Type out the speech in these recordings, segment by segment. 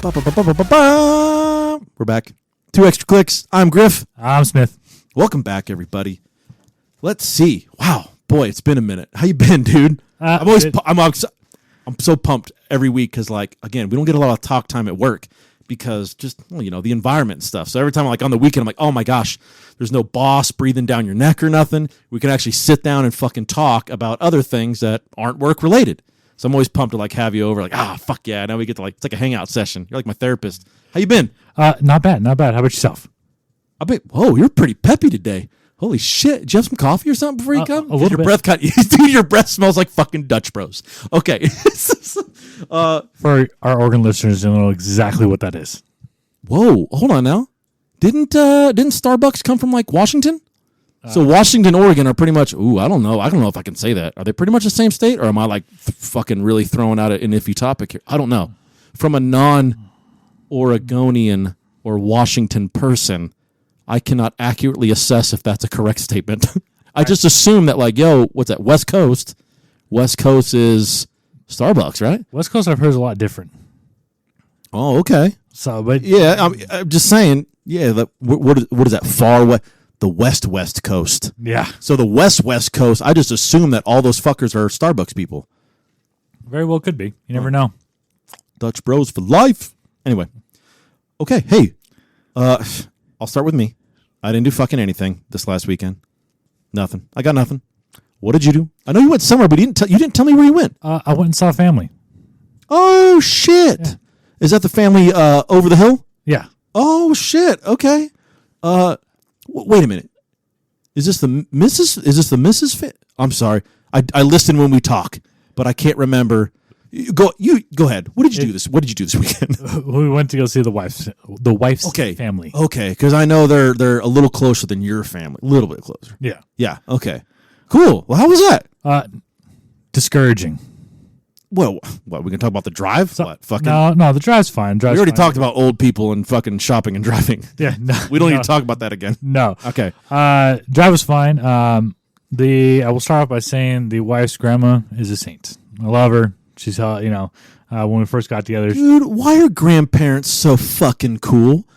We're back. 2 Xtra Clicks. I'm Griff. I'm Smith. Welcome back, everybody. Let's see. Wow, boy, it's been a minute. How you been, dude? I'm so pumped every week because, like, again, we don't get a lot of talk time at work because just, you know, the environment and stuff. So every time, like, on the weekend, I'm like, oh my gosh, there's no boss breathing down your neck or nothing. We can actually sit down and fucking talk about other things that aren't work related. So I'm always pumped to, like, have you over, like, fuck yeah. Now we get to, like, it's like a hangout session. You're like my therapist. How you been? Not bad. How about yourself? Whoa, you're pretty peppy today. Holy shit. Did you have some coffee or something before you come? A little bit. Dude, your breath smells like fucking Dutch Bros. Okay. For our organ listeners, they know exactly what that is. Whoa, hold on now. Didn't Starbucks come from, like, Washington? So Washington, Oregon are pretty much, I don't know if I can say that. Are they pretty much the same state, or am I, like, fucking really throwing out an iffy topic here? I don't know. From a non-Oregonian or Washington person, I cannot accurately assess if that's a correct statement. I just assume that, like, what's that, West Coast? West Coast is Starbucks, right? West Coast, I've heard, is a lot different. Oh, okay. So, but yeah, I'm just saying, yeah, what is that, far west? The West Coast. Yeah. So the West Coast, I just assume that all those fuckers are Starbucks people. Very well could be. You never know. Dutch Bros for life. Anyway. Okay, hey. I'll start with me. I didn't do fucking anything this last weekend. Nothing. I got nothing. What did you do? I know you went somewhere, but you didn't tell me where you went. I went and saw family. Oh, shit. Yeah. Is that the family over the hill? Yeah. Oh, shit. Okay. Wait a minute. Is this the Mrs.? Is this the Mrs.? I'm sorry. I listen when we talk, but I can't remember. Go ahead. What did you do this weekend? We went to go see the wife's family. Okay, because I know they're a little closer than your family. A little bit closer. Yeah. Yeah. Okay. Cool. Well, how was that? Discouraging. Well, what, we can talk about the drive? No, the drive's fine. We already talked about old people and fucking shopping and driving. Yeah, no, we don't need to talk about that again. No. Okay. Drive was fine. I will start off by saying the wife's grandma is a saint. I love her. She's when we first got together. Dude, why are grandparents so fucking cool?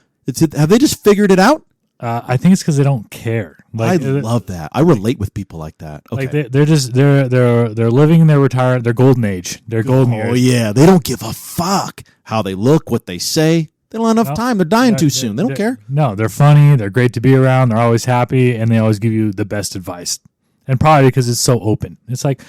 Have they just figured it out? I think it's because they don't care. Like, I love that. I relate with people like that. Okay. Like they're living in their retirement, their golden age, their golden years. Oh yeah, they don't give a fuck how they look, what they say. They don't have enough time. They're dying too soon. They don't care. No, they're funny. They're great to be around. They're always happy, and they always give you the best advice. And probably because it's so open. It's like,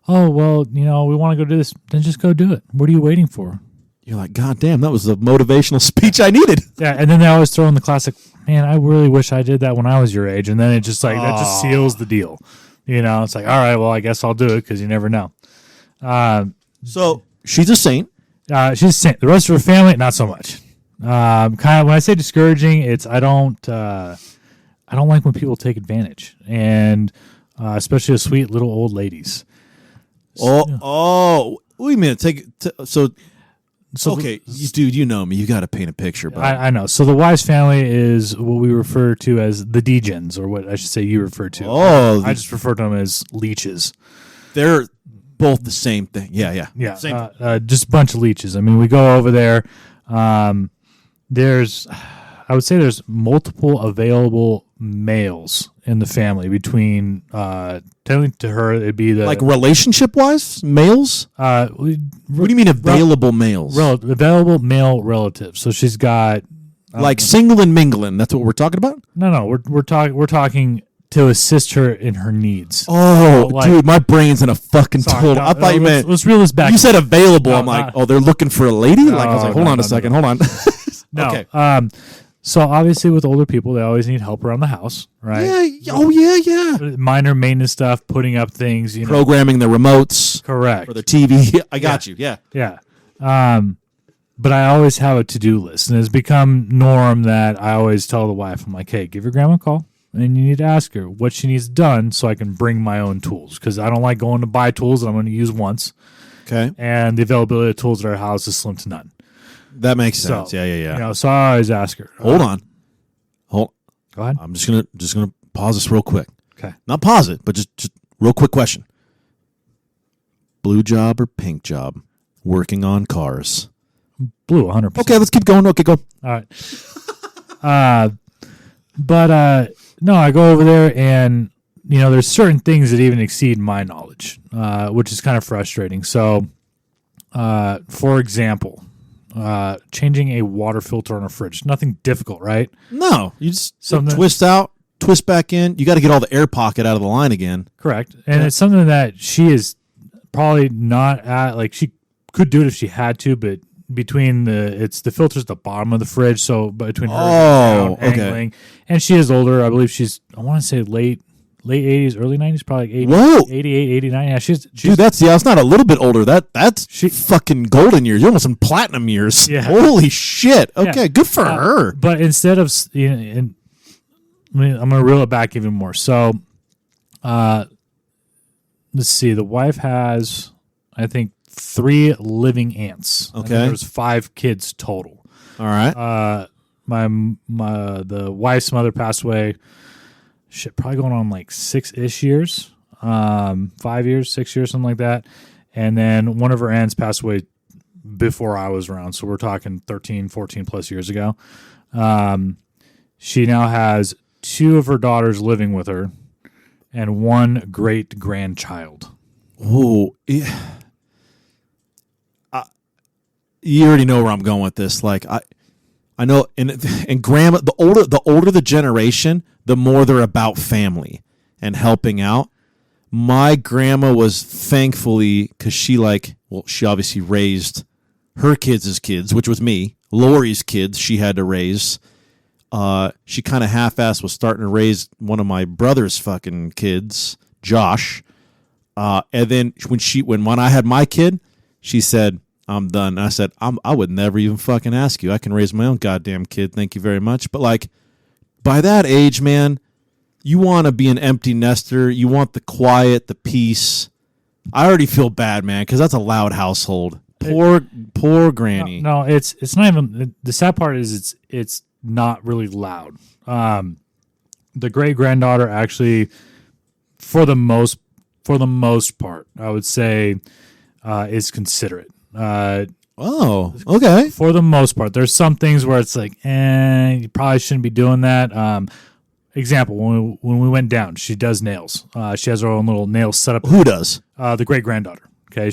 oh well, we want to go do this. Then just go do it. What are you waiting for? You're like, God damn, that was the motivational speech I needed. Yeah, and then they always throw in the classic, man, I really wish I did that when I was your age. And then it just like, that just seals the deal. It's like, all right, well, I guess I'll do it because you never know. So she's a saint. She's a saint. The rest of her family, not so much. Kind of when I say discouraging, it's I don't like when people take advantage, and especially the sweet little old ladies. Wait a minute. Okay, dude, you know me. You got to paint a picture. Bro. I know. So the wife's family is what we refer to as the Degens, or what I should say you refer to. I just refer to them as leeches. They're both the same thing. Yeah. Same. Just a bunch of leeches. I mean, we go over there. I would say there's multiple available males in the family between technically to her it'd be the, like, relationship wise males. What do you mean available males? Available male relatives. So she's got like single and mingling. That's what we're talking about. No, we're talking to assist her in her needs. Oh, so, dude, my brain's in a fucking total. I thought you meant. Let's reel this back. You said available. I'm like, they're looking for a lady. Like, I was like, hold on a second. Hold on. No. Okay. So obviously with older people, they always need help around the house, right? Yeah. Oh, yeah. Minor maintenance stuff, putting up things, programming the remotes. Correct. For the TV. I got you. Yeah. Yeah. But I always have a to-do list, and it's become norm that I always tell the wife, I'm like, hey, give your grandma a call, and you need to ask her what she needs done so I can bring my own tools, because I don't like going to buy tools that I'm going to use once. Okay. And the availability of tools at our house is slim to none. That makes sense. So, yeah. So I always ask her. Hold on. Go ahead. I'm just gonna pause this real quick. Okay. Not pause it, but just real quick question. Blue job or pink job? Working on cars. Blue, 100%. Okay, let's keep going. Okay, go. All right. No, I go over there and, there's certain things that even exceed my knowledge, which is kind of frustrating. So, for example, changing a water filter on a fridge, nothing difficult, right? No, you just twist out, twist back in. You got to get all the air pocket out of the line again. Correct. And it's something that she is probably not at, like she could do it if she had to, but between the filters at the bottom of the fridge, so between her and angling, and she is older. I believe she's, I want to say late 80s, early 90s, probably like 80, 88, 89. Yeah, she's dude, that's not a little bit older. That's fucking golden years. You're almost in platinum years. Yeah. Holy shit. Okay, good for her. But instead of, I'm going to reel it back even more. So, let's see. The wife has, I think, 3 living aunts. Okay. There's 5 kids total. All right. The wife's mother passed away. Shit, probably going on like 6-ish years. 5 years, 6 years, something like that. And then one of her aunts passed away before I was around. So we're talking 13, 14 plus years ago. She now has 2 of her daughters living with her and 1 great grandchild. Oh, yeah. You already know where I'm going with this. Like I know, and grandma, the older the generation, the more they're about family and helping out. My grandma was thankfully, because she obviously raised her kids as kids, which was me. Lori's kids she had to raise. She kind of half-assed was starting to raise one of my brother's fucking kids, Josh. And then when I had my kid, she said, I'm done. And I said, I would never even fucking ask you. I can raise my own goddamn kid. Thank you very much. But like, by that age, man, you want to be an empty nester. You want the quiet, the peace. I already feel bad, man, because that's a loud household. Poor granny. No, it's not even. The sad part is it's not really loud. The great granddaughter actually, for the most part, I would say, is considerate. Okay. For the most part, there's some things where it's like, you probably shouldn't be doing that. Example, when we went down, she does nails. She has her own little nail setup. Who does? The great granddaughter. Okay.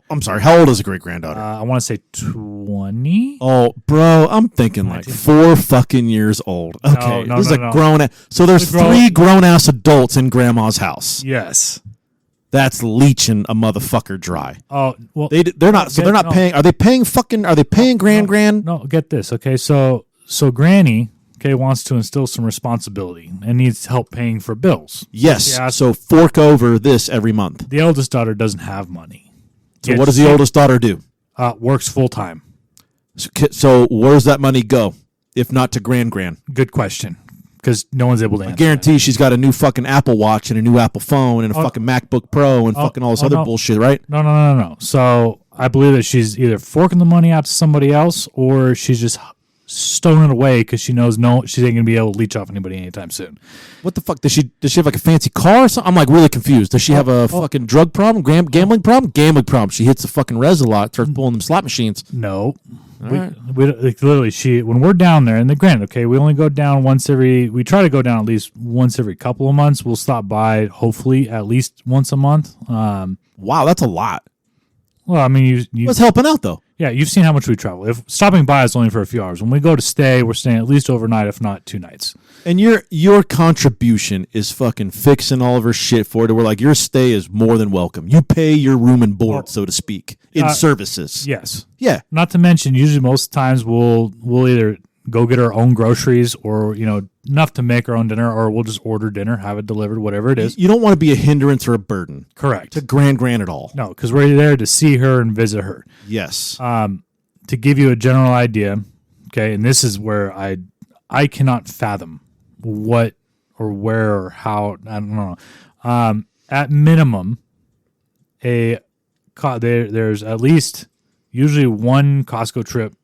I'm sorry. How old is the great granddaughter? I want to say 20. Oh, bro, I'm thinking 19. Like 4 fucking years old. Okay, no, this no, is a grown. So there's 3 grown ass adults in grandma's house. Yes. That's leeching a motherfucker dry. Oh well, they're not. So they're not paying. Are they paying fucking? Are they paying grand? No, get this. Okay, so Granny, wants to instill some responsibility and needs help paying for bills. Yes. So fork over this every month. The eldest daughter doesn't have money. So what does the oldest daughter do? Works full time. So where does that money go? If not to grand? Good question. Because no one's able to answer. I guarantee she's got a new fucking Apple Watch and a new Apple phone and a fucking MacBook Pro and fucking all this other bullshit, right? No. So I believe that she's either forking the money out to somebody else or she's just stoning it away because she knows she ain't going to be able to leech off anybody anytime soon. What the fuck? Does she have like a fancy car or something? I'm like really confused. Does she have a fucking drug problem, gambling problem? Gambling problem. She hits the fucking res a lot, starts pulling them slot machines. No. We literally, when we're down there, and granted, okay, we only go down we try to go down at least once every couple of months. We'll stop by, hopefully, at least once a month. Wow, that's a lot. Well, I mean, what's helping out, though? Yeah, you've seen how much we travel. If stopping by is only for a few hours. When we go to stay, we're staying at least overnight, if not 2 nights. And your contribution is fucking fixing all of her shit for it. Where like your stay is more than welcome. You pay your room and board, so to speak, in services. Yes. Yeah. Not to mention, usually most times we'll either go get our own groceries or enough to make our own dinner, or we'll just order dinner, have it delivered, whatever it is. You don't want to be a hindrance or a burden. Correct. To grand at all. No, because we're there to see her and visit her. Yes. To give you a general idea, okay, and this is where I cannot fathom what or where or how, I don't know. At minimum, there's at least usually 1 Costco trip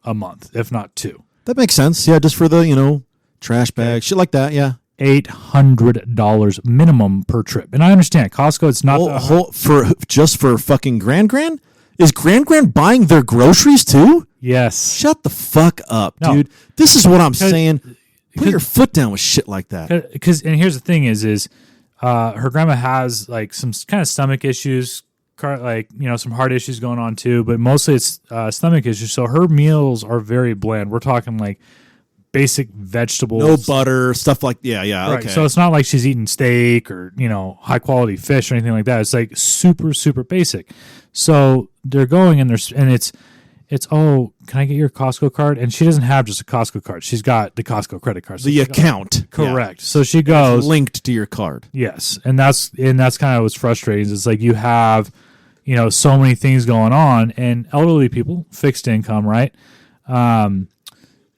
a month, if not 2. That makes sense. Yeah, just for the, trash bag, shit like that, yeah. $800 minimum per trip. And I understand Costco, it's not just for fucking grand? Is Gran buying their groceries too? Yes. Shut the fuck up, No. dude. This is what I'm saying. Put your foot down with shit like that. And here's the thing is her grandma has like some kind of stomach issues, like, you know, some heart issues going on too, but mostly it's stomach issues. So her meals are very bland. We're talking like basic vegetables, No butter, stuff like right, okay. So it's not like she's eating steak or, you know, high quality fish or anything like that. It's like super, super basic. So they're going and it's oh, can I get your Costco card? And she doesn't have just a Costco card. She's got the Costco credit card. So the account. Correct. Yeah. So she goes it's linked to your card. Yes. And that's kind of what's frustrating. It's like you have, you know, so many things going on, and elderly people, fixed income, right?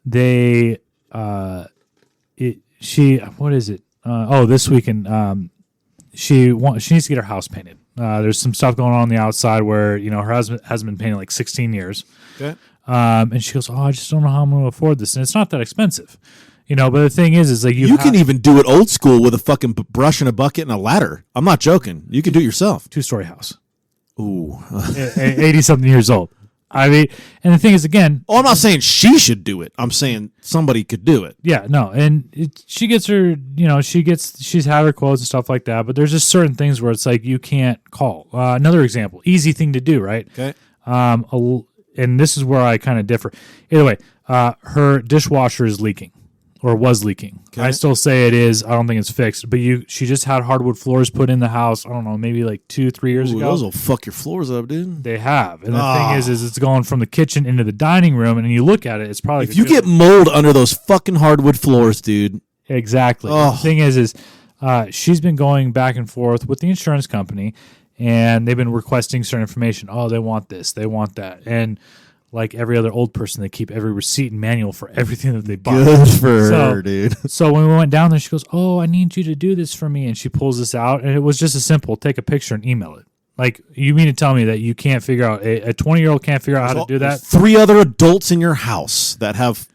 This weekend, she needs to get her house painted. There's some stuff going on the outside where, you know, her husband hasn't been painted like 16 years. Okay. And she goes, I just don't know how I'm going to afford this. And it's not that expensive, you know, but the thing is like you can even do it old school with a fucking brush and a bucket and a ladder. I'm not joking. You can do it yourself. 2-story house. Ooh. 80-something years old. I mean, and the thing is, again... Oh, I'm not saying she should do it. I'm saying somebody could do it. Yeah, no. And she gets her, you know, she's had her quotes and stuff like that, but there's just certain things where it's like you can't call. Another example, easy thing to do, right? Okay. And this is where I kind of differ. Either way, her dishwasher is leaking. Or was leaking. Okay. I still say it is. I don't think it's fixed. But she just had hardwood floors put in the house. I don't know, maybe like 2-3 years ago. Those will fuck your floors up, dude. They have. And the thing is it's going from the kitchen into the dining room. And you look at it, it's probably if you get mold under those fucking hardwood floors, dude. Exactly. The thing is she's been going back and forth with the insurance company, and they've been requesting certain information. Oh, they want this, they want that, and like every other old person, they keep every receipt and manual for everything that they bought. Good for her, dude. So when we went down there, she goes, oh, I need you to do this for me. And she pulls this out, and it was just as simple. Take a picture and email it. Like, you mean to tell me that you can't figure out, a 20-year-old can't figure out how to do that? 3 other adults in your house that have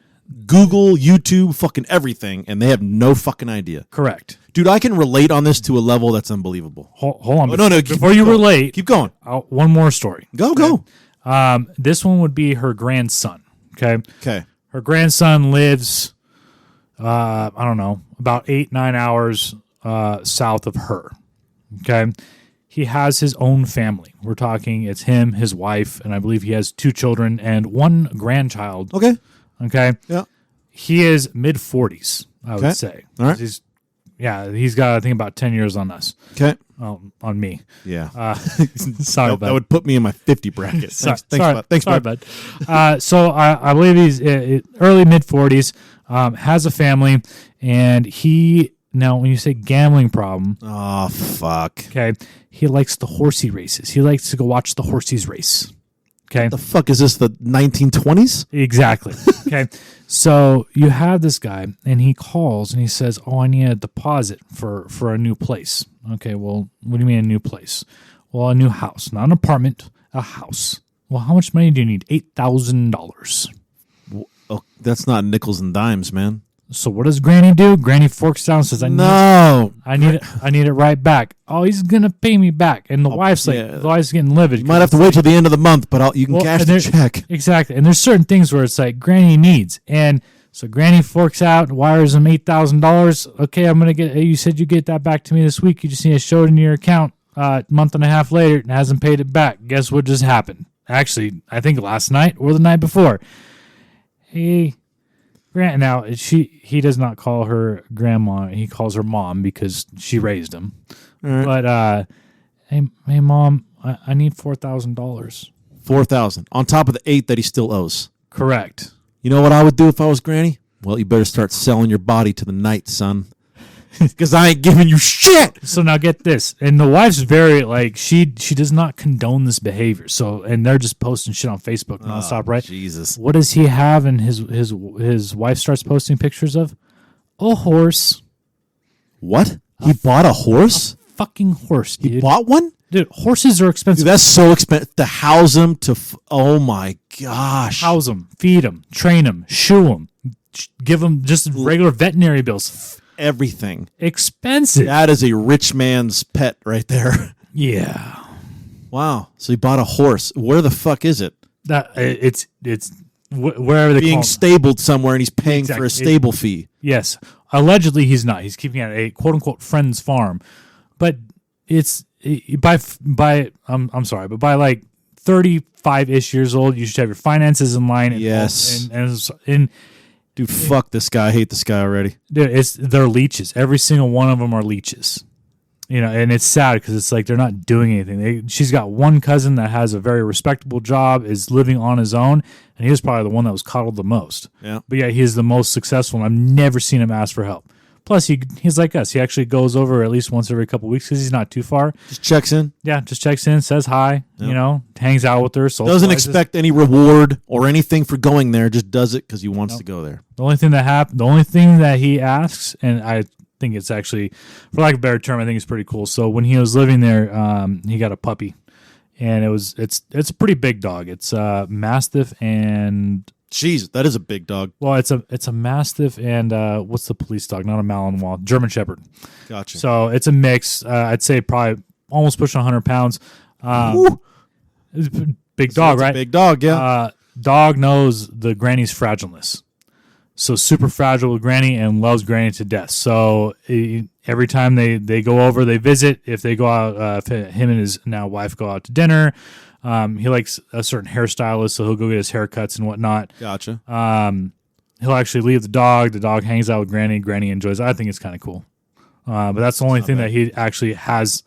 Google, YouTube, fucking everything, and they have no fucking idea. Correct. Dude, I can relate on this to a level that's unbelievable. Hold on. Oh, no, before you relate. Keep going. One more story. Go. This one would be her grandson. Okay. Her grandson lives, I don't know, about 8-9 hours south of her. Okay. He has his own family. We're talking, it's him, his wife, and I believe he has 2 children and 1 grandchild. Okay. Yeah. He is mid-40s, I would say. All right. He's got, I think, about 10 years on us. Okay. On me. Yeah. Sorry, bud. That would put me in my 50 bracket. Thanks, bud. So I believe he's early mid-40s, has a family, and now when you say gambling problem. Oh, fuck. Okay. He likes the horsey races. He likes to go watch the horses race. Okay. The fuck is this, the 1920s? Exactly. Okay. So you have this guy, and he calls, and he says, oh, I need a deposit for a new place. Okay, well, what do you mean a new place? Well, a new house. Not an apartment, a house. Well, how much money do you need? $8,000. Oh, that's not nickels and dimes, man. So what does Granny do? Granny forks down and says, I need it right back. Oh, he's going to pay me back. And the wife's the wife's getting livid. You might have to wait till the end of the month, but you can cash the check. Exactly. And there's certain things where it's like Granny needs. And so Granny forks out, wires him $8,000. Okay, I'm going to you said you get that back to me this week. You just need to show it in your account a month and a half later and hasn't paid it back. Guess what just happened? Actually, I think last night or the night before. Hey, Grant. Now he does not call her grandma. He calls her mom because she raised him. Right. But hey, mom, I need $4,000. $4,000 on top of the $8,000 that he still owes. Correct. You know what I would do if I was Granny? Well, you better start selling your body to the night, son. Because I ain't giving you shit. So now get this. And the wife's very, she does not condone this behavior. So, and they're just posting shit on Facebook nonstop, right? Jesus. What does he have? And his wife starts posting pictures of a horse. What? He bought a horse? Fucking horse, dude. He bought one? Dude, horses are expensive. Dude, that's so expensive. To house them, oh my gosh. House them, feed them, train them, shoe them, give them just regular veterinary bills. Everything. Expensive. That is a rich man's pet right there. Yeah. Wow. So he bought a horse. Where the fuck is it? It's wherever they being stabled somewhere, and he's paying for a stable fee. Yes. Allegedly, he's not. He's keeping it at a quote unquote friend's farm, but it's by I'm sorry, but by like 35-ish years old, you should have your finances in line. Yes. And dude, fuck this guy. I hate this guy already. Dude, they're leeches. Every single one of them are leeches. You know, and it's sad because it's like they're not doing anything. She's got one cousin that has a very respectable job, is living on his own, and he was probably the one that was coddled the most. Yeah. But yeah, he's the most successful, and I've never seen him ask for help. Plus, he's like us. He actually goes over at least once every couple of weeks because he's not too far. Just checks in. Yeah, just checks in, says hi, you know, hangs out with her. Doesn't expect any reward or anything for going there. Just does it because he wants to go there. The only thing that he asks, and I think it's actually, for lack of a better term, I think it's pretty cool. So when he was living there, he got a puppy, and it's a pretty big dog. It's a Mastiff and. Jeez, that is a big dog. Well, it's a Mastiff and what's the police dog? Not a Malinois, German Shepherd. Gotcha. So it's a mix. I'd say probably almost pushing 100 pounds. It's a big dog, right? Big dog, yeah. Dog knows the granny's fragileness. So super fragile with Granny and loves Granny to death. So every time they go over, they visit. If they go out, him and his now wife go out to dinner. He likes a certain hairstylist, so he'll go get his haircuts and whatnot. Gotcha. He'll actually leave the dog. The dog hangs out with Granny. Granny enjoys it. I think it's kind of cool. But that's the only thing that he actually has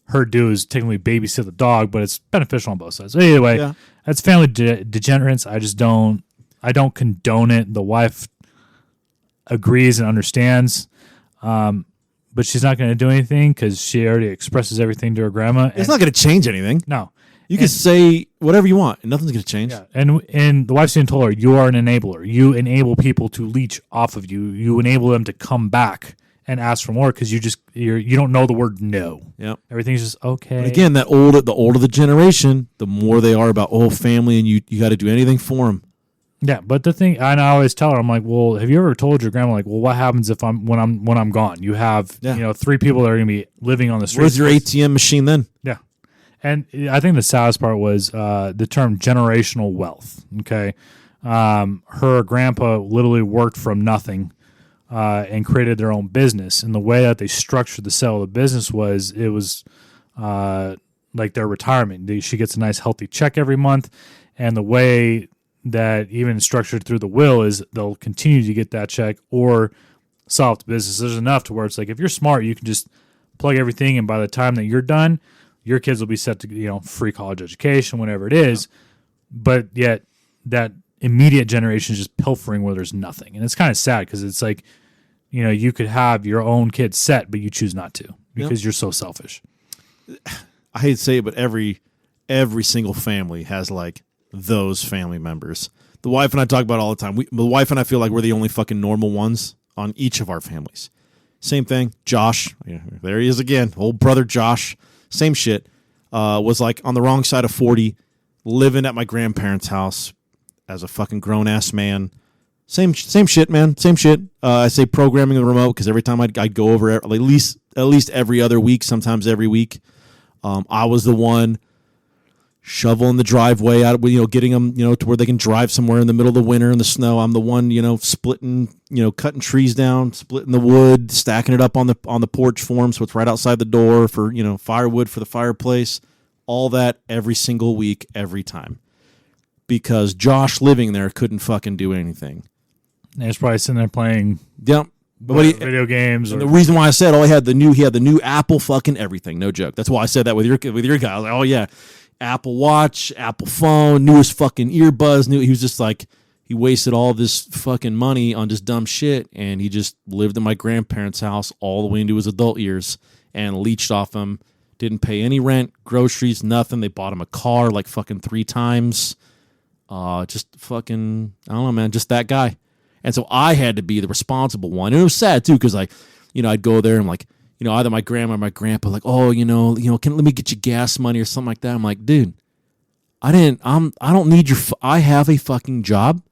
her do is technically babysit the dog, but it's beneficial on both sides. So anyway, that's family degenerates. I don't condone it. The wife agrees and understands, but she's not going to do anything because she already expresses everything to her grandma. It's not going to change anything. No. You can say whatever you want, and nothing's going to change. Yeah. And the wife's even told her, you are an enabler. You enable people to leech off of you. You enable them to come back and ask for more because you don't know the word no. Yep. Everything's just okay. But again, the older the generation, the more they are about family, and you got to do anything for them. Yeah, but the thing, and I always tell her, I'm like, well, have you ever told your grandma, like, well, what happens if when I'm gone? You have 3 people that are going to be living on the street. Where's your ATM machine then? Yeah. And I think the saddest part was the term generational wealth. Okay, her grandpa literally worked from nothing and created their own business. And the way that they structured the sale of the business was like their retirement. She gets a nice healthy check every month, and the way that even structured through the will is they'll continue to get that check or sell off the business. There's enough to where it's like if you're smart, you can just plug everything, and by the time that you're done, your kids will be set to free college education, whatever it is. But yet that immediate generation is just pilfering where there's nothing, and it's kind of sad because it's like you could have your own kids set, but you choose not to because you're so selfish. I hate to say it, but every single family has like those family members. The wife and I talk about it all the time. The wife and I feel like we're the only fucking normal ones on each of our families. Same thing. Josh, there he is again. Old brother Josh, same shit. Was like on the wrong side of 40, living at my grandparents' house as a fucking grown ass man. Same shit, man. Same shit. I say programming the remote because every time I'd go over at least every other week, sometimes every week. I was the one shoveling the driveway out, getting them, to where they can drive somewhere in the middle of the winter in the snow. I'm the one, splitting, cutting trees down, splitting the wood, stacking it up on the porch for them, so it's right outside the door for, firewood for the fireplace. All that every single week, every time, because Josh living there couldn't fucking do anything. And he's probably sitting there playing. Yep. Video games. The reason why I said, he had the new Apple fucking everything. No joke. That's why I said that with your guy. I was like, oh yeah. Apple Watch, Apple phone, newest fucking earbuds. He was just like, he wasted all this fucking money on just dumb shit, and he just lived in my grandparents' house all the way into his adult years and leached off them. Didn't pay any rent, groceries, nothing. They bought him a car like fucking 3 times. Just fucking, I don't know, man, just that guy. And so I had to be the responsible one. And it was sad too, because like, I'd go there and like, either my grandma or my grandpa, like, oh, let me get you gas money or something like that. I'm like, dude, I don't need I have a fucking job.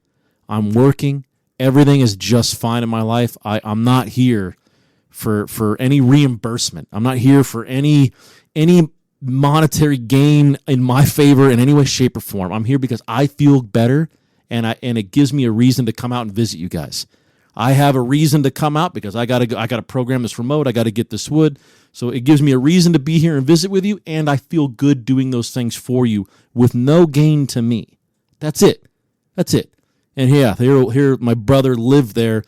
I'm working. Everything is just fine in my life. I'm not here for any reimbursement. I'm not here for any monetary gain in my favor in any way, shape, or form. I'm here because I feel better, and it gives me a reason to come out and visit you guys. I have a reason to come out because I got to program this remote. I got to get this wood. So it gives me a reason to be here and visit with you, and I feel good doing those things for you with no gain to me. That's it. And yeah, here my brother lived there.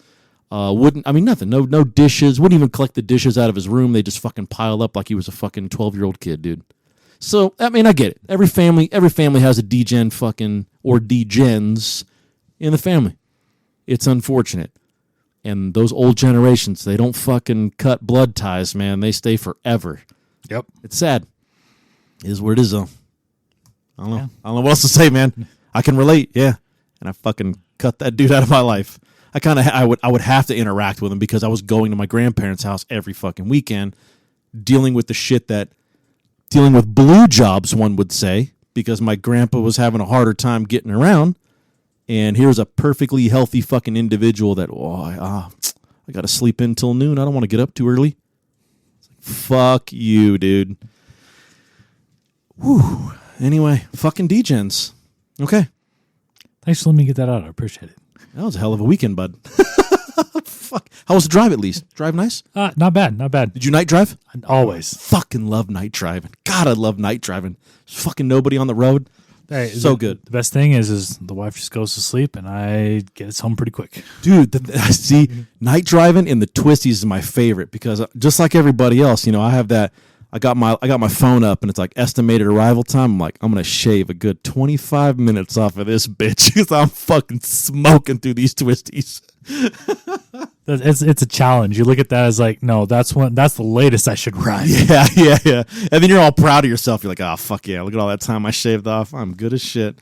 Nothing. No dishes. Wouldn't even collect the dishes out of his room. They just fucking pile up like he was a fucking 12-year-old kid, dude. So, I mean, I get it. Every family has a Degen fucking, or Degens in the family. It's unfortunate. And those old generations, they don't fucking cut blood ties, man. They stay forever. Yep. It's sad. It is what it is, though. I don't know. I don't know what else to say, man. I can relate, yeah. And I fucking cut that dude out of my life. I would have to interact with him because I was going to my grandparents' house every fucking weekend, dealing with blue jobs, one would say, because my grandpa was having a harder time getting around. And here's a perfectly healthy fucking individual that, I got to sleep in till noon. I don't want to get up too early. Fuck you, dude. Whew. Anyway, fucking Degens. Okay. Thanks for letting me get that out. I appreciate it. That was a hell of a weekend, bud. Fuck. How was the drive, at least? Drive nice? Not bad. Did you night drive? Always. Fucking love night driving. God, I love night driving. There's fucking nobody on the road. Hey, so good. The best thing is the wife just goes to sleep, and I get us home pretty quick. Dude, I see night driving in the twisties is my favorite because just like everybody else, I have that. I got my phone up and it's like estimated arrival time. I'm like, I'm gonna shave a good 25 minutes off of this bitch because I'm fucking smoking through these twisties. It's a challenge. You look at that as like, no, that's the latest I should ride. Yeah. And then you're all proud of yourself. You're like, oh fuck yeah, look at all that time I shaved off. I'm good as shit.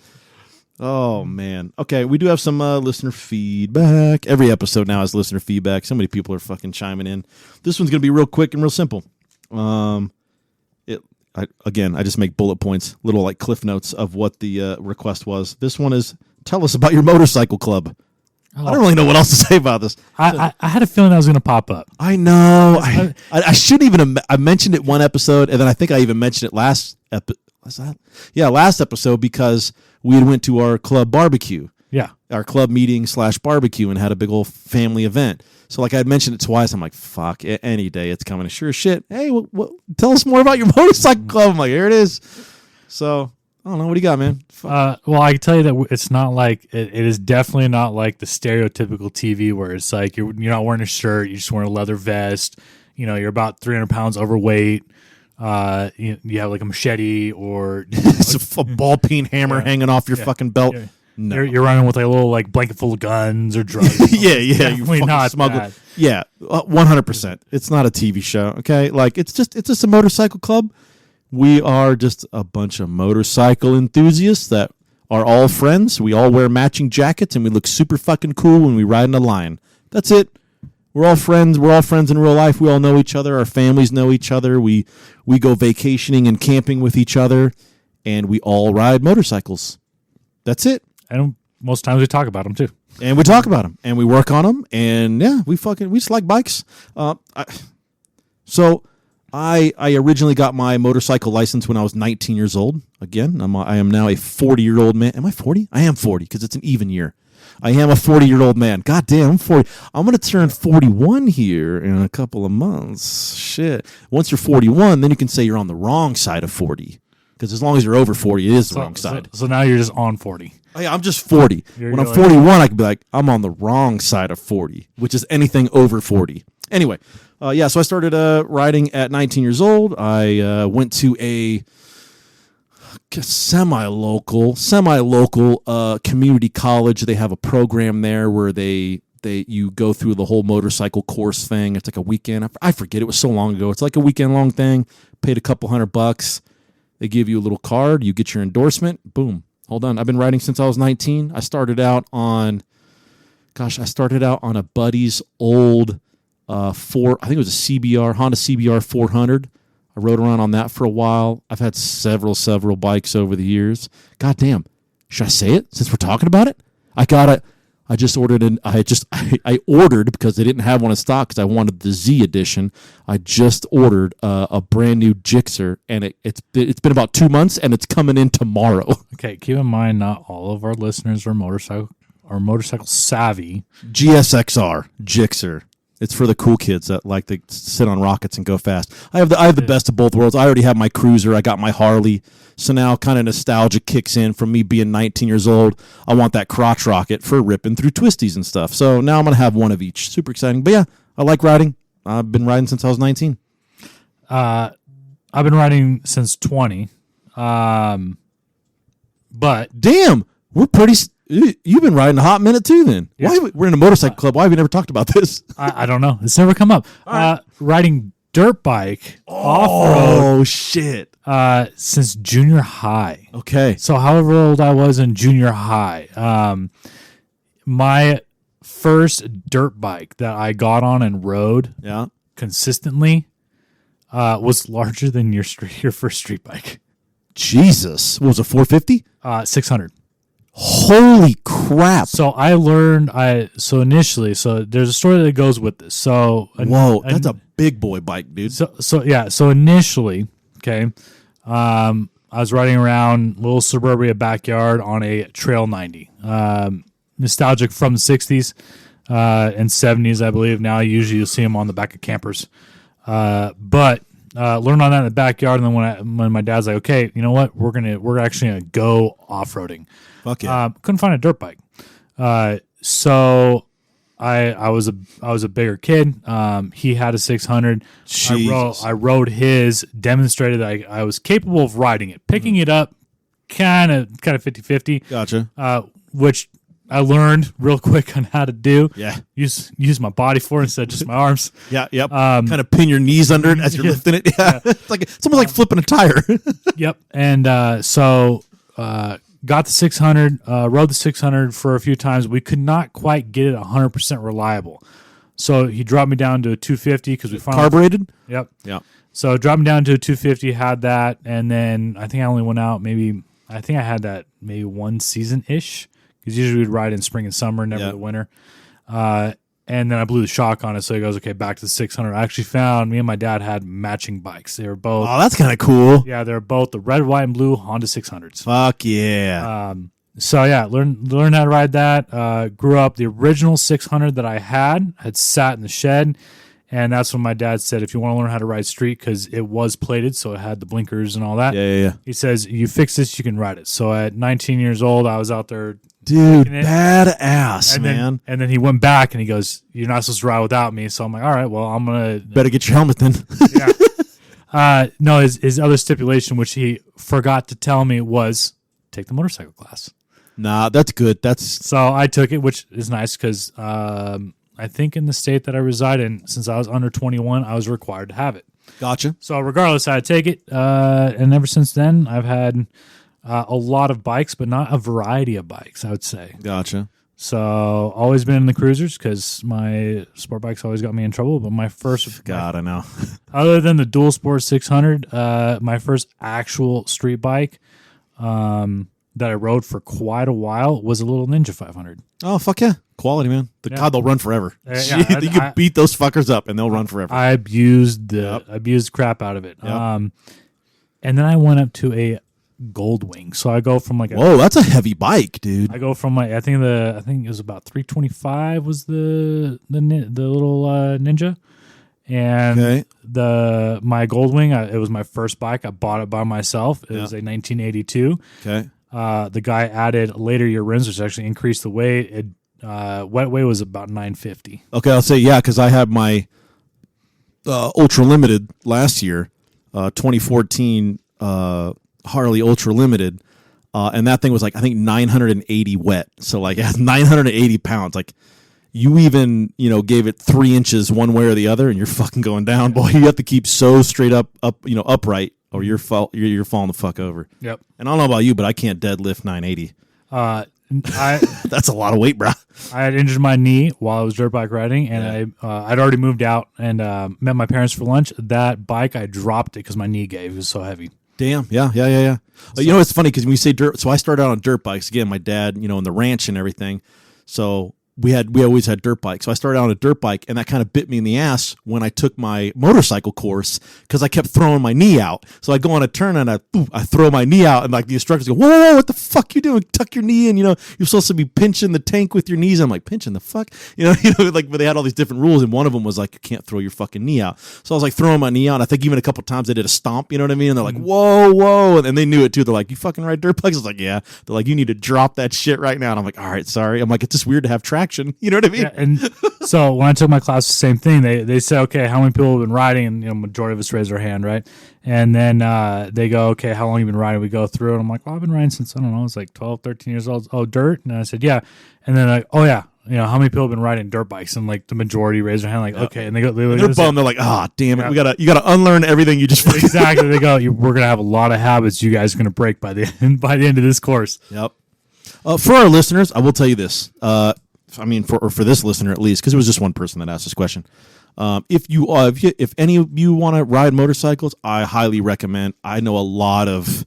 Oh man. Okay, we do have some listener feedback. Every episode now has listener feedback. So many people are fucking chiming in. This one's gonna be real quick and real simple. I just make bullet points, little like cliff notes of what the request was. This one is, tell us about your motorcycle club. Oh. I don't really know what else to say about this. I had a feeling that was going to pop up. I know. I shouldn't even have, I mentioned it one episode, and then I think I even mentioned it last episode because we had went to our club barbecue. Yeah. Our club meeting / barbecue and had a big old family event. So like I had mentioned it twice. I'm like, fuck, any day it's coming. Sure as shit. Hey, tell us more about your motorcycle club. I'm like, here it is. So I don't know. What do you got, man? Well, I can tell you that it's not like, it is definitely not like the stereotypical TV where it's like you're not wearing a shirt, you just wearing a leather vest, you're about 300 pounds overweight, you have like a machete or it's a ball peen hammer hanging off your fucking belt. Yeah. No. You're running with like a little like blanket full of guns or drugs. yeah. Definitely not smuggle. that. Yeah, 100%. It's not a TV show, okay? Like it's just a motorcycle club. We are just a bunch of motorcycle enthusiasts that are all friends. We all wear matching jackets and we look super fucking cool when we ride in a line. That's it. We're all friends. We're all friends in real life. We all know each other. Our families know each other. We go vacationing and camping with each other, and we all ride motorcycles. That's it. And most times we talk about them too. And we talk about them, and we work on them, and yeah, we just like bikes. So I originally got my motorcycle license when I was 19 years old. Again, I am now a 40-year-old man. Am I 40? I am 40 because it's an even year. I am a 40-year-old man. God damn, I'm 40. I'm going to turn 41 here in a couple of months. Shit. Once you're 41, then you can say you're on the wrong side of 40. Because as long as you're over 40, it is the wrong side. So now you're just on 40. Oh, yeah, I'm just 40. When I'm 41, I can be like, I'm on the wrong side of 40, which is anything over 40. Anyway, so I started riding at 19 years old. I went to a semi-local community college. They have a program there where you go through the whole motorcycle course thing. It's like a weekend. I forget. It was so long ago. It's like a weekend-long thing. Paid a couple $100. They give you a little card. You get your endorsement. Boom. Hold on. I've been riding since I was 19. I started out on a buddy's old I think it was a Honda CBR 400. I rode around on that for a while. I've had several bikes over the years. God damn. Should I say it since we're talking about it? I got I just ordered I ordered because they didn't have one in stock because I wanted the Z edition. I just ordered a brand new Gixxer, and it's been about 2 months, and it's coming in tomorrow. Okay, keep in mind, not all of our listeners are motorcycle savvy. GSXR Gixxer. It's for the cool kids that like to sit on rockets and go fast. I have the best of both worlds. I already have my cruiser. I got my Harley. So now kind of nostalgia kicks in from me being 19 years old. I want that crotch rocket for ripping through twisties and stuff. So now I'm going to have one of each. Super exciting. But yeah, I like riding. I've been riding since I was 19. I've been riding since 20. But damn, we're pretty... You've been riding a hot minute too then. Yeah. Why we're in a motorcycle club. Why have we never talked about this? I don't know. It's never come up. Riding dirt bike off-road. Oh, shit. Since junior high. Okay. So however old I was in junior high, my first dirt bike that I got on and rode consistently was larger than your first street bike. Jesus. What was it, 450? 600. Holy crap. So I learned, initially, there's a story that goes with this. So, whoa, that's a big boy bike, dude. So initially, okay, I was riding around little suburbia backyard on a Trail 90. Nostalgic from the 60s and 70s, I believe. Now, usually you'll see them on the back of campers. But learned on that in the backyard, and then when my dad's like, okay, you know what, we're actually gonna go off-roading. Fuck yeah. Couldn't find a dirt bike, so I was a bigger kid. He had a 600. I rode his, demonstrated that I was capable of riding it, picking it up, kind of 50-50. Gotcha. Which I learned real quick on how to do. Yeah. Use my body for it instead of just my arms. Yeah, yep. Kind of pin your knees under it as you're lifting it. Yeah. It's almost like flipping a tire. Yep. And so got the 600, rode the 600 for a few times. We could not quite get it 100% reliable. So he dropped me down to a 250 because we finally... Carbureted? Yep. Yeah. So dropped me down to a 250, had that, and then I think I only went out I had that maybe one season-ish. Because usually we'd ride in spring and summer, never the winter. And then I blew the shock on it, so he goes, okay, back to the 600. I actually found, me and my dad had matching bikes. They were both... Oh, that's kind of cool. Yeah, they were both the red, white, and blue Honda 600s. Fuck yeah. So yeah, learned how to ride that. Grew up, the original 600 that I had sat in the shed, and that's when my dad said, if you want to learn how to ride street, because it was plated, so it had the blinkers and all that. Yeah. He says, you fix this, you can ride it. So at 19 years old, I was out there... Dude, badass, man. And then he went back and he goes, you're not supposed to ride without me. So I'm like, all right, well, I'm going to... Better get your helmet then. Yeah. No, his other stipulation, which he forgot to tell me, was take the motorcycle class. Nah, that's good. So I took it, which is nice because I think in the state that I reside in, since I was under 21, I was required to have it. Gotcha. So regardless, I take it. And ever since then, I've had... a lot of bikes, but not a variety of bikes, I would say. Gotcha. So, always been in the cruisers because my sport bikes always got me in trouble. But my first... God, I know. Other than the Dual Sport 600, my first actual street bike that I rode for quite a while was a little Ninja 500. Oh, fuck yeah. Quality, man. God, they'll run forever. You can beat those fuckers up, and they'll run forever. I abused the crap out of it. Yep. And then I went up to a Goldwing. So I go from whoa, that's a heavy bike, dude. I go from I think it was about 325 was the little Ninja, and my Goldwing. It was my first bike. I bought it by myself. It was a 1982. Okay. The guy added later year rims, which actually increased the weight. Wet weight was about 950. Okay, I'll say because I had my Ultra Limited last year, 2014. Harley Ultra Limited, and that thing was I think 980 wet. So it has 980 pounds. You even gave it 3 inches one way or the other, and you're fucking going down, boy. You have to keep so straight up upright, or you're falling the fuck over. Yep. And I don't know about you, but I can't deadlift 980. That's a lot of weight, bro. I had injured my knee while I was dirt bike riding, and I'd already moved out and met my parents for lunch. That bike, I dropped it because my knee gave. It was so heavy. Damn. Yeah. So, it's funny because when you say dirt, so I started out on dirt bikes. Again, my dad, in the ranch and everything. So we always had dirt bikes. So I started out on a dirt bike, and that kind of bit me in the ass when I took my motorcycle course because I kept throwing my knee out. So I go on a turn and I throw my knee out, and like the instructors go, whoa, what the fuck you doing? Tuck your knee in. You're supposed to be pinching the tank with your knees. I'm like, pinching the fuck? Like, but they had all these different rules, and one of them was like, you can't throw your fucking knee out. So I was like throwing my knee out. I think even a couple times they did a stomp, you know what I mean? And they're like, whoa. And they knew it too. They're like, you fucking ride dirt bikes? I was like, yeah. They're like, you need to drop that shit right now. And I'm like, all right, sorry. I'm like, it's just weird to have traction. You know what I mean? Yeah, and so when I took my class, the same thing. They say, okay, how many people have been riding? And majority of us raise our hand, right? And then they go, okay, how long have you been riding? We go through, and I'm like, well, I've been riding since, I don't know, I was like 12, 13 years old. Oh, dirt? And I said, yeah. And then like, oh, yeah. How many people have been riding dirt bikes? And like the majority raise their hand, like, okay. And they're bummed. They're like, damn it. Yeah. You gotta unlearn everything you just exactly. They go, we're gonna have a lot of habits you guys are gonna break by the end of this course. Yep. For our listeners, I will tell you this. For this listener at least, because it was just one person that asked this question. If any of you want to ride motorcycles, I highly recommend. I know a lot of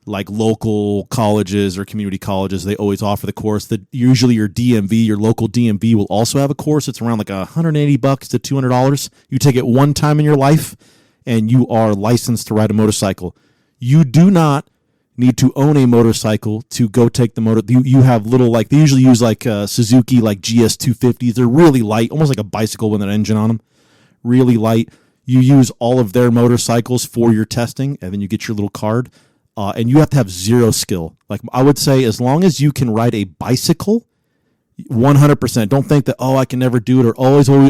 like local colleges or community colleges. They always offer the course. That usually your DMV, your local DMV, will also have a course. It's around like $180 to $200. You take it one time in your life, and you are licensed to ride a motorcycle. You do not need to own a motorcycle to go take the motor. You have little, like, they usually use like Suzuki, like GS 250s. They're really light, almost like a bicycle with an engine on them. Really light. You use all of their motorcycles for your testing, and then you get your little card. And you have to have zero skill. Like, I would say, as long as you can ride a bicycle, 100%. Don't think that, I can never do it, or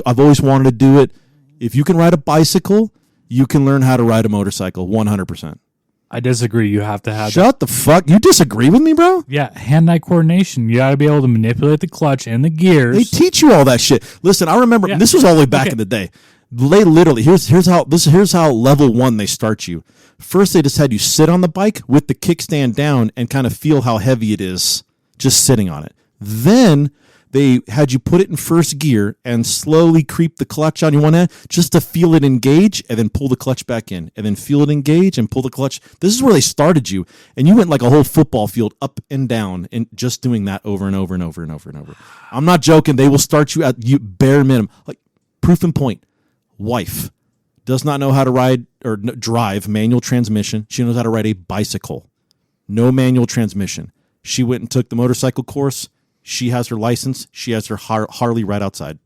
I've always wanted to do it. If you can ride a bicycle, you can learn how to ride a motorcycle, 100%. I disagree. You have to have... Shut the fuck. You disagree with me, bro? Yeah, hand-eye coordination. You got to be able to manipulate the clutch and the gears. They teach you all that shit. Listen, I remember, this was all the way back in the day. They literally, here's how level 1 they start you. First, they just had you sit on the bike with the kickstand down and kind of feel how heavy it is just sitting on it. Then they had you put it in first gear and slowly creep the clutch on your one hand just to feel it engage, and then pull the clutch back in, and then feel it engage and pull the clutch. This is where they started you, and you went like a whole football field up and down and just doing that over and over and over and over and over. I'm not joking. They will start you at bare minimum. Like, proof in point. Wife does not know how to ride or drive manual transmission. She knows how to ride a bicycle. No manual transmission. She went and took the motorcycle course. She has her license. She has her Harley right outside.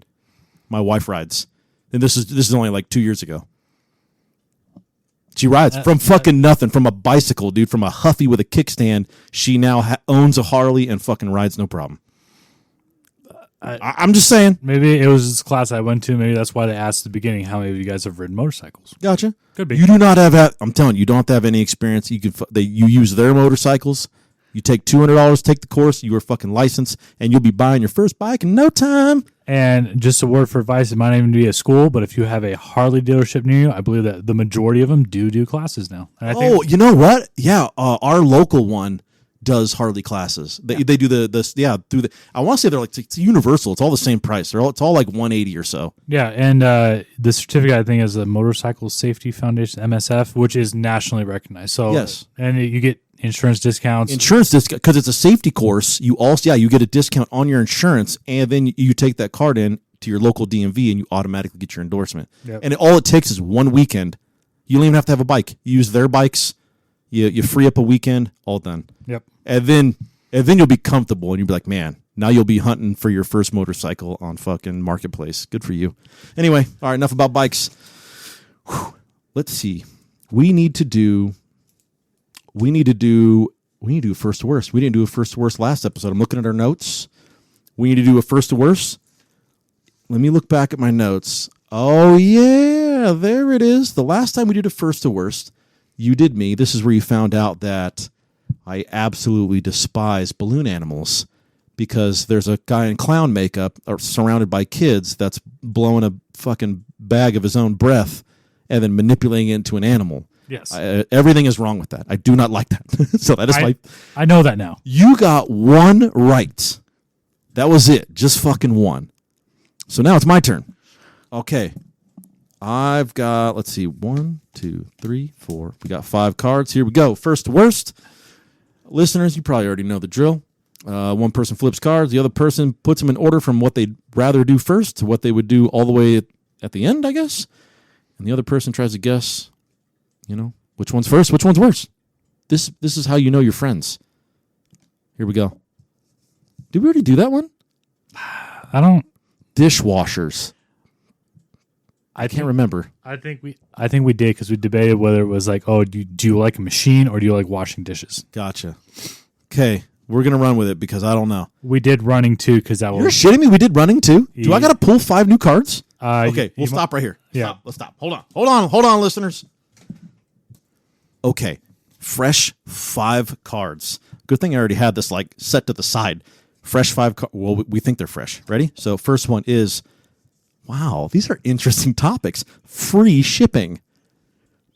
My wife rides. And this is only like 2 years ago. She rides from fucking nothing, from a bicycle, dude, from a Huffy with a kickstand. She now owns a Harley and fucking rides no problem. I'm just saying. Maybe it was this class I went to. Maybe that's why they asked at the beginning how many of you guys have ridden motorcycles. Gotcha. Could be. You do not have that. I'm telling you, you don't have to have any experience. You use their motorcycles. You take $200, take the course. You are fucking licensed, and you'll be buying your first bike in no time. And just a word for advice: it might not even be a school, but if you have a Harley dealership near you, I believe that the majority of them do classes now. And I think you know what? Yeah, our local one does Harley classes. They do through the. I want to say they're like, it's universal. It's all the same price. It's all like $180 or so. Yeah, and the certificate I think is the Motorcycle Safety Foundation (MSF), which is nationally recognized. So yes, and you get insurance discounts. Because it's a safety course. You also you get a discount on your insurance, and then you take that card in to your local DMV, and you automatically get your endorsement. Yep. And all it takes is one weekend. You don't even have to have a bike. You use their bikes. You free up a weekend. All done. Yep. And then you'll be comfortable, and you'll be like, man, now you'll be hunting for your first motorcycle on fucking Marketplace. Good for you. Anyway, all right, enough about bikes. Whew. Let's see. We need to do a first to worst. We didn't do a first to worst last episode. I'm looking at our notes. We need to do a first to worst. Let me look back at my notes. Oh, yeah, there it is. The last time we did a first to worst, you did me. This is where you found out that I absolutely despise balloon animals because there's a guy in clown makeup surrounded by kids that's blowing a fucking bag of his own breath and then manipulating it into an animal. Yes. Everything is wrong with that. I do not like that. So that is I know that now. You got one right. That was it. Just fucking one. So now it's my turn. Okay. I've got, let's see, 1, 2, 3, 4. We got 5 cards. Here we go. First to worst. Listeners, you probably already know the drill. One person flips cards. The other person puts them in order from what they'd rather do first to what they would do all the way at the end, I guess. And the other person tries to guess, which one's first, which one's worse. This is how you know your friends. Here we go. Did we already do that one? I don't. Dishwashers. I can't remember. I think we did because we debated whether it was like, oh, do you like a machine or do you like washing dishes? Gotcha. Okay, we're gonna run with it because I don't know. We did running too because that was. You're shitting me. We did running too. Do I gotta pull 5 new cards? Okay, we'll stop right here. Yeah, let's stop. Hold on, listeners. Okay, fresh 5 cards. Good thing I already had this set to the side. Fresh 5 cards. Well, we think they're fresh. Ready? So first one is, wow, these are interesting topics. Free shipping.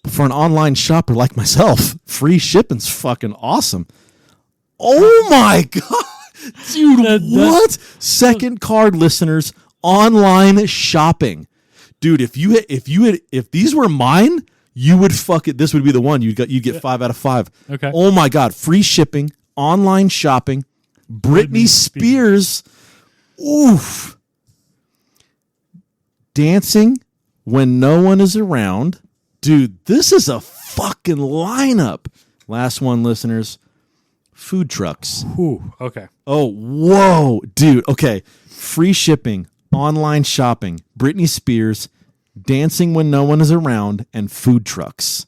For an online shopper like myself, free shipping's fucking awesome. Oh my God. Dude, what? Second card, listeners, online shopping. Dude, if these were mine, you would fuck it. This would be the one. You'd get 5 out of 5. Okay. Oh my God. Free shipping, online shopping, Britney Spears. Oof. Dancing when no one is around. Dude, this is a fucking lineup. Last one, listeners. Food trucks. Ooh, okay. Oh, whoa. Dude, okay. Free shipping, online shopping, Britney Spears, dancing when no one is around, and food trucks.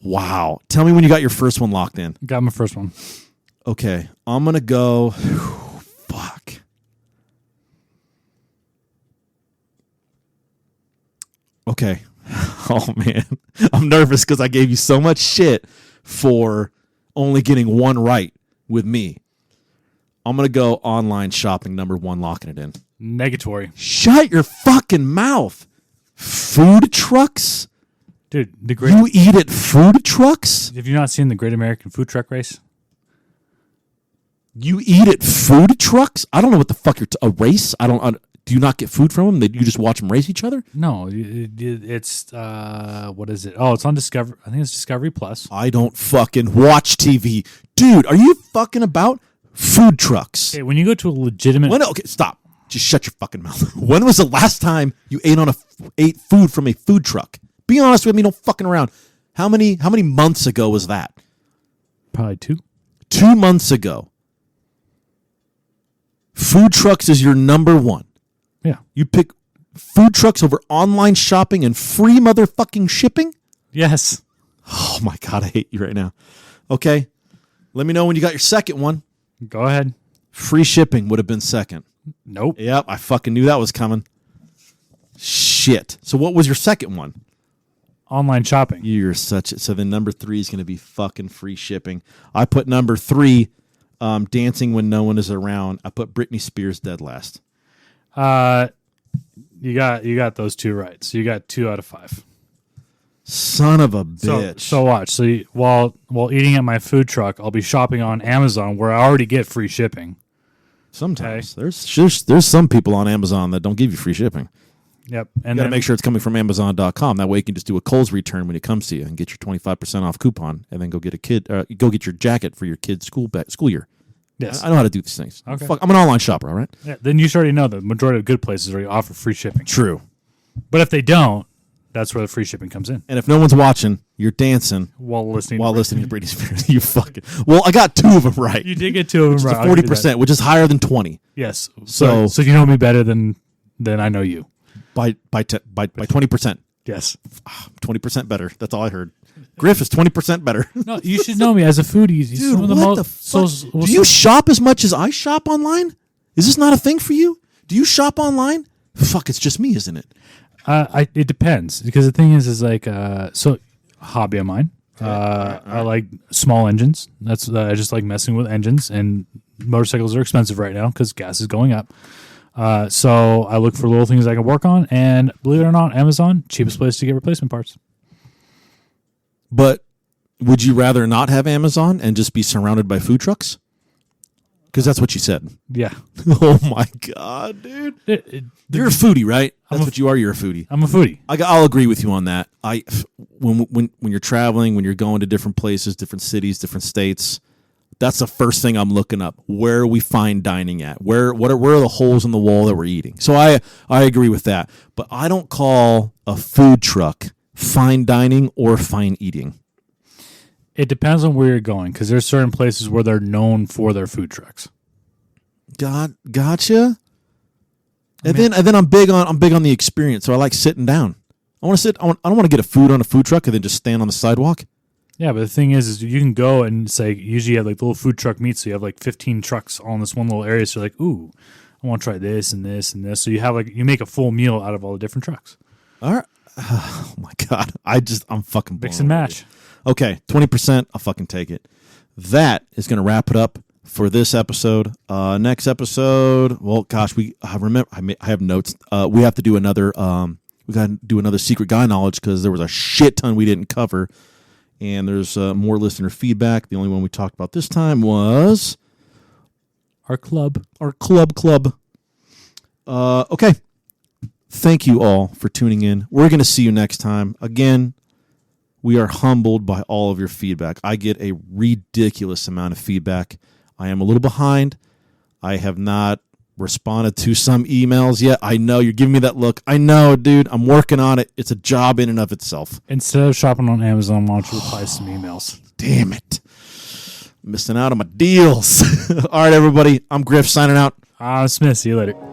Wow. Tell me when you got your first one locked in. Got my first one. Okay. I'm going to go. Fuck. Okay. Oh, man. I'm nervous because I gave you so much shit for only getting one right with me. I'm going to go online shopping, number 1, locking it in. Negatory. Shut your fucking mouth. Food trucks? Dude, you eat at food trucks? Have you not seen the Great American Food Truck Race? You eat at food trucks? I don't know what the fuck a race? Do you not get food from them? You just watch them race each other? No, it's what is it? Oh, it's on Discovery. I think it's Discovery Plus. I don't fucking watch TV. Dude, are you fucking about food trucks? Okay, when you go to a legitimate... Okay, stop. Just shut your fucking mouth. When was the last time you ate food from a food truck? Be honest with me, don't fucking around. How many months ago was that? Probably 2. 2 months ago. Food trucks is your number 1. Yeah. You pick food trucks over online shopping and free motherfucking shipping? Yes. Oh my God, I hate you right now. Okay. Let me know when you got your second one. Go ahead. Free shipping would have been second. Nope. Yep, I fucking knew that was coming. Shit. So what was your second one? Online shopping. You're so then number 3 is going to be fucking free shipping. I put number 3, dancing when no one is around. I put Britney Spears dead last. You got those 2 right. So you got 2 out of 5. Son of a bitch. So watch. So while eating at my food truck, I'll be shopping on Amazon where I already get free shipping. Sometimes there's some people on Amazon that don't give you free shipping. Yep. And you got to make sure it's coming from Amazon.com. That way you can just do a Kohl's return when it comes to you and get your 25% off coupon, and then go get your jacket for your kid's school year. Yes. I know how to do these things. Okay. Fuck, I'm an online shopper, all right? Yeah, then you should already know the majority of good places already offer free shipping. True. But if they don't, that's where the free shipping comes in. And if no one's watching, you're dancing while listening to Britney Spears. You fucking... Well, I got 2 of them right. You did get 2 of them right. 40%, which is higher than 20. Yes. So you know me better than I know you. By 20%. Yes. 20% better. That's all I heard. Griff is 20% better. No, you should know me as a foodie. Dude, what the fuck? Do you shop as much as I shop online? Is this not a thing for you? Do you shop online? Fuck, it's just me, isn't it? It depends, because the thing is like hobby of mine. I like small engines. That's I just like messing with engines, and motorcycles are expensive right now because gas is going up. So I look for little things I can work on, and believe it or not, Amazon, cheapest place to get replacement parts. But would you rather not have Amazon and just be surrounded by food trucks? Because that's what you said. Yeah. Oh my God, dude. You're a foodie, right? That's what you are. You're a foodie. I'm a foodie. I'll agree with you on that. When you're traveling, when you're going to different places, different cities, different states, That's the first thing I'm looking up. Where are we fine dining at? Where are the holes in the wall that we're eating? So I agree with that. But I don't call a food truck fine dining or fine eating. It depends on where you're going, because there's certain places where they're known for their food trucks. Gotcha. And then I'm big on the experience. So I like sitting down. I want to sit. I don't want to get a food on a food truck and then just stand on the sidewalk. Yeah, but the thing is you can go and say, usually you have like little food truck meets, so you have like 15 trucks all in this one little area. So you're like, ooh, I want to try this and this and this. So you have you make a full meal out of all the different trucks. All right. Oh my God. I'm fucking blown mix and match. Okay, 20%. I'll fucking take it. That is going to wrap it up for this episode. Next episode, well, gosh, I have notes. We have to do another. We got to do another secret guy knowledge because there was a shit ton we didn't cover. And there's more listener feedback. The only one we talked about this time was our club. Okay. Thank you all for tuning in. We're going to see you next time. Again, we are humbled by all of your feedback. I get a ridiculous amount of feedback. I am a little behind. I have not responded to some emails yet. I know you're giving me that look. I know, dude. I'm working on it. It's a job in and of itself. Instead of shopping on Amazon, why don't you reply some emails? Damn it. Missing out on my deals. All right, everybody. I'm Griff signing out. Smith. See you later.